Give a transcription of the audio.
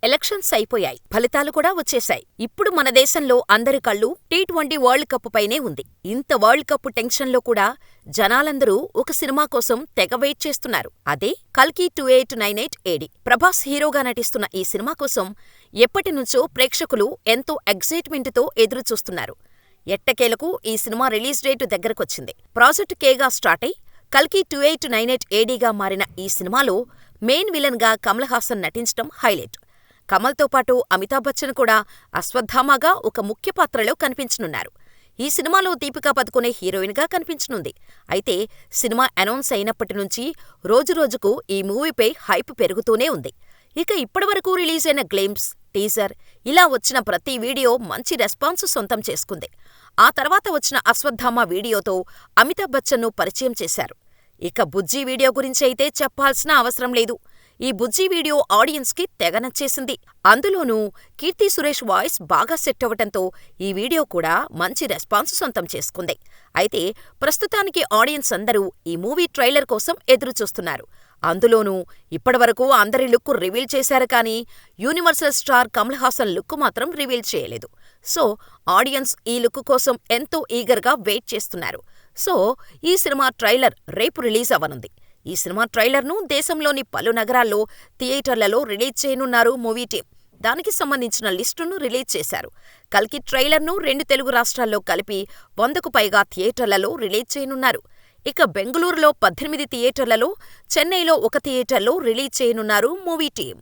Elections అయిపోయాయి. ఫలితాలు కూడా వచ్చేశాయి. ఇప్పుడు మన దేశంలో అందరి కళ్ళు టీ20 వరల్డ్ కప్ పైనే ఉంది. ఇంత వరల్డ్ కప్ టెన్షన్లో కూడా జనాలందరూ ఒక సినిమా కోసం తెగ వెయిట్ చేస్తున్నారు. అదే కల్కి 2898 AD. ప్రభాస్ హీరోగా నటిస్తున్న ఈ సినిమా కోసం ఎప్పటినుంచో ప్రేక్షకులు ఎంతో ఎగ్జైట్మెంట్తో ఎదురుచూస్తున్నారు. ఎట్టకేలకు ఈ సినిమా రిలీజ్ డేట్ దగ్గరకొచ్చింది. ప్రాజెక్ట్ కేగా స్టార్ట్ అయి కల్కి 2898 ADగా మారిన ఈ సినిమాలో మెయిన్ విలన్గా కమల్ హాసన్ నటించడం హైలైట్. కమల్తో పాటు అమితాబ్ బచ్చన్ కూడా అశ్వత్థామగా ఒక ముఖ్య పాత్రలో కనిపించనున్నారు. ఈ సినిమాలో దీపికా పదుకొనె హీరోయిన్గా కనిపించనుంది. అయితే సినిమా అనౌన్స్ అయినప్పటి నుంచి రోజురోజుకు ఈ మూవీపై హైప్ పెరుగుతూనే ఉంది. ఇక ఇప్పటివరకు రిలీజ్ అయిన గ్లింప్స్, టీజర్ ఇలా వచ్చిన ప్రతి వీడియో మంచి రెస్పాన్స్ సొంతం చేసుకుంది. ఆ తర్వాత వచ్చిన అశ్వత్థామ వీడియోతో అమితాబ్ బచ్చన్ను పరిచయం చేశారు. ఇక బుజ్జి వీడియో గురించి అయితే చెప్పాల్సిన అవసరం లేదు. ఈ బుజ్జి వీడియో ఆడియన్స్కి తెగ నచ్చేసింది. అందులోనూ కీర్తి సురేష్ వాయిస్ బాగా సెట్ అవ్వటంతో ఈ వీడియో కూడా మంచి రెస్పాన్స్ సొంతం చేసుకుంది. అయితే ప్రస్తుతానికి ఆడియన్స్ అందరూ ఈ మూవీ ట్రైలర్ కోసం ఎదురుచూస్తున్నారు. అందులోనూ ఇప్పటివరకు అందరి లుక్ రివీల్ చేశారు కానీ universal star Kamal Haasan look మాత్రం రివీల్ చేయలేదు. సో ఆడియన్స్ ఈ లుక్ కోసం ఎంతో ఈగర్గా వెయిట్ చేస్తున్నారు. సో ఈ సినిమా ట్రైలర్ రేపు రిలీజ్ అవ్వనుంది. ఈ సినిమా ట్రైలర్ను దేశంలోని పలు నగరాల్లో థియేటర్లలో రిలీజ్ చేయనున్నారు మూవీ టీం. దానికి సంబంధించిన లిస్టును రిలీజ్ చేశారు. కల్కి ట్రైలర్ను 2 తెలుగు రాష్ట్రాల్లో కలిపి 100కు పైగా థియేటర్లలో రిలీజ్ చేయనున్నారు. ఇక బెంగుళూరులో 18 థియేటర్లలో, చెన్నైలో 1 థియేటర్లో రిలీజ్ చేయనున్నారు మూవీ టీం.